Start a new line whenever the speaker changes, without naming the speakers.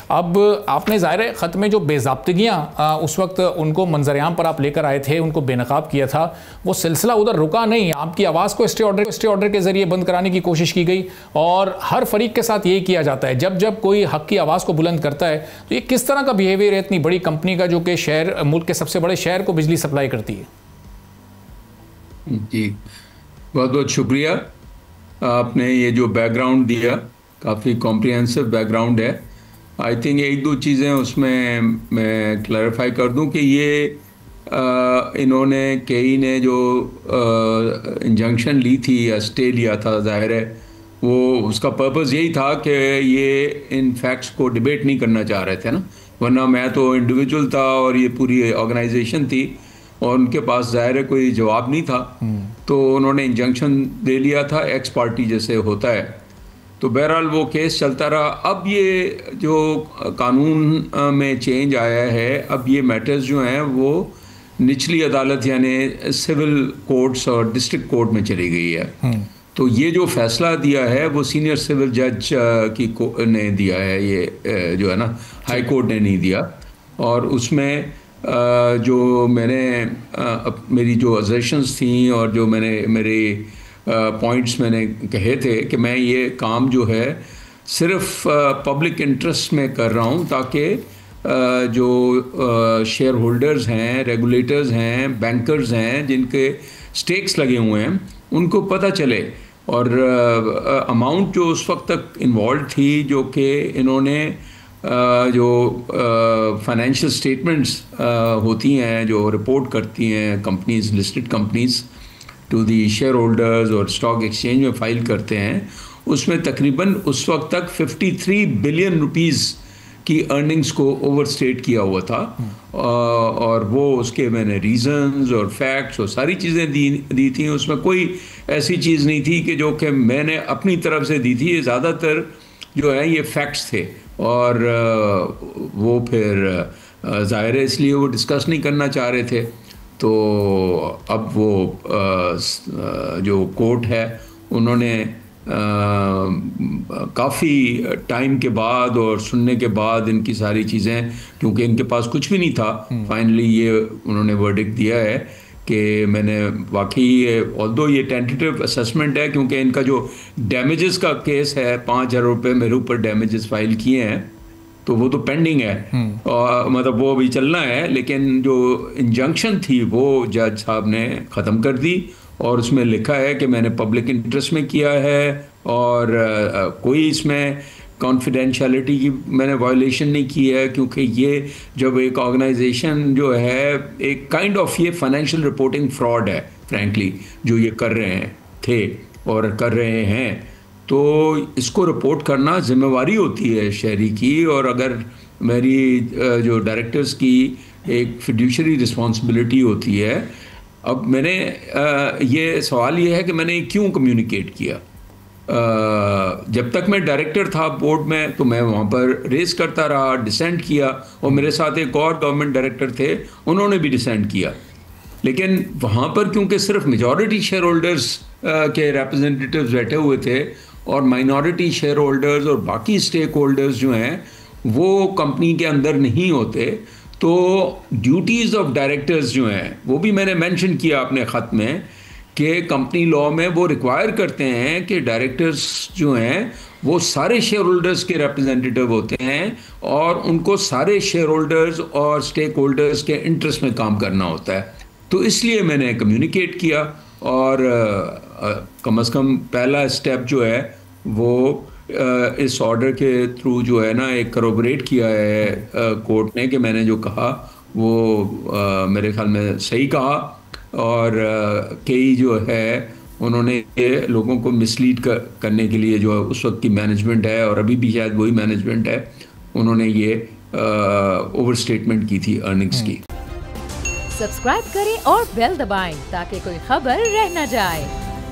اب آپ نے ظاہر ہے خط میں جو بے ضابطگیاں اس وقت ان کو منظر عام پر آپ لے کر آئے تھے، ان کو بے نقاب کیا تھا، وہ سلسلہ ادھر رکا نہیں. آپ کی آواز کو اسٹے آرڈر کے ذریعے بند کرانے کی کوشش کی گئی، اور ہر فریق کے ساتھ یہی کیا جاتا ہے. جب کوئی حق کی آواز کو بلند کرتا ہے تو یہ کس طرح کا بیہیویئر ہے اتنی بڑی کمپنی کا جو کہ ملک کے سب سے بڑے شہر کو بجلی سپلائی کرتی ہے؟
جی بہت بہت شکریہ. آپ نے یہ جو بیک گراؤنڈ دیا کافی کمپریہنسو بیک گراؤنڈ ہے. آئی تھنک ایک دو چیزیں اس میں کلیریفائی کر دوں کہ یہ انہوں نے کئی نے جو انجنکشن لی تھی یا اسٹے لیا تھا، ظاہر ہے وہ اس کا پرپز یہی تھا کہ یہ ان فیکٹس کو ڈبیٹ نہیں کرنا چاہ رہے تھے نا، ورنہ میں تو انڈیویجول تھا اور یہ پوری آرگنائزیشن تھی اور ان کے پاس ظاہر ہے کوئی جواب نہیں تھا، تو انہوں نے انجنکشن دے لیا تھا ایکس پارٹی جیسے ہوتا ہے. تو بہرحال وہ کیس چلتا رہا. اب یہ جو قانون میں چینج آیا ہے، اب یہ میٹرز جو ہیں وہ نچلی عدالت یعنی سول کورٹس اور ڈسٹرکٹ کورٹ میں چلی گئی ہے. تو یہ جو فیصلہ دیا ہے وہ سینئر سول جج نے دیا ہے، یہ جو ہے نا ہائی کورٹ نے نہیں دیا. اور اس میں جو میں نے میری جو ازیشنز تھیں اور جو میری پوائنٹس میں نے کہے تھے کہ میں یہ کام جو ہے صرف پبلک انٹرسٹ میں کر رہا ہوں تاکہ جو شیئر ہولڈرز ہیں، ریگولیٹرز ہیں، بینکرز ہیں جن کے سٹیکس لگے ہوئے ہیں ان کو پتہ چلے. اور اماؤنٹ جو اس وقت تک انوالوڈ تھی جو کہ انہوں نے جو فائنینشیل سٹیٹمنٹس ہوتی ہیں جو رپورٹ کرتی ہیں companies, listed companies to the shareholders اور اسٹاک ایکسچینج میں فائل کرتے ہیں، اس میں تقریباً اس وقت تک 53 بلین روپیز کی ارننگز کو اوور اسٹیٹ کیا ہوا تھا. اور وہ اس کے میں نے ریزنز اور فیکٹس اور ساری چیزیں دی تھیں. اس میں کوئی ایسی چیز نہیں تھی کہ جو کہ میں نے اپنی طرف سے دی تھی. یہ زیادہ تر جو ہے یہ فیکٹس تھے، اور وہ پھر ظاہر ہے اس لیے وہ ڈسکس نہیں کرنا چاہ رہے تھے. تو اب وہ جو کورٹ ہے انہوں نے کافی ٹائم کے بعد اور سننے کے بعد ان کی ساری چیزیں، کیونکہ ان کے پاس کچھ بھی نہیں تھا، فائنلی یہ انہوں نے ورڈکٹ دیا ہے کہ میں نے واقعی آلدو یہ ٹینٹیٹیو اسیسمنٹ ہے کیونکہ ان کا جو ڈیمیجز کا کیس ہے 5,000 روپے میرے اوپر ڈیمیجز فائل کیے ہیں تو وہ تو پینڈنگ ہے، مطلب وہ بھی چلنا ہے. لیکن جو انجنکشن تھی وہ جج صاحب نے ختم کر دی اور اس میں لکھا ہے کہ میں نے پبلک انٹرسٹ میں کیا ہے اور کوئی اس میں کانفیڈینشیلٹی کی میں نے وائلیشن نہیں کی ہے، کیونکہ یہ جب ایک آرگنائزیشن جو ہے ایک کائنڈ آف یہ فائنینشیل رپورٹنگ فراڈ ہے فرینکلی جو یہ کر رہے تھے اور کر رہے ہیں، تو اس کو رپورٹ کرنا ذمہ داری ہوتی ہے شہری کی. اور اگر میری جو ڈائریکٹرز کی ایک فیڈیوشری رسپانسبلٹی ہوتی ہے، اب میں نے یہ سوال یہ ہے کہ میں نے کیوں کمیونیکیٹ کیا. جب تک میں ڈائریکٹر تھا بورڈ میں تو میں وہاں پر ریز کرتا رہا، ڈسینٹ کیا، اور میرے ساتھ ایک اور گورنمنٹ ڈائریکٹر تھے انہوں نے بھی ڈسینٹ کیا. لیکن وہاں پر کیونکہ صرف میجورٹی شیئر ہولڈرز کے ریپرزنٹیٹیوز بیٹھے ہوئے تھے اور مائنورٹی شیئر ہولڈرز اور باقی اسٹیک ہولڈرز جو ہیں وہ کمپنی کے اندر نہیں ہوتے، تو ڈیوٹیز آف ڈائریکٹرز جو ہیں وہ بھی میں نے مینشن کیا اپنے خط میں کہ کمپنی لاء میں وہ ریکوائر کرتے ہیں کہ ڈائریکٹرز جو ہیں وہ سارے شیئر ہولڈرز کے ریپرزنٹیٹیو ہوتے ہیں اور ان کو سارے شیئر ہولڈرز اور اسٹیک ہولڈرز کے انٹرسٹ میں کام کرنا ہوتا ہے. تو اس لیے میں نے کمیونیکیٹ کیا اور کم از کم پہلا اسٹیپ جو ہے وہ اس آرڈر کے تھرو جو ہے نا ایک کروبریٹ کیا ہے کورٹ نے کہ میں نے جو کہا وہ میرے خیال میں صحیح کہا. اور کئی جو ہے انہوں نے لوگوں کو مسلیڈ کرنے کے لیے جو اس وقت کی مینجمنٹ ہے اور ابھی بھی شاید وہی مینجمنٹ ہے، انہوں نے یہ اوور اسٹیٹمنٹ کی تھی ارننگز کی.
سبسکرائب کریں اور بیل دبائیں تاکہ کوئی خبر رہ نہ جائے.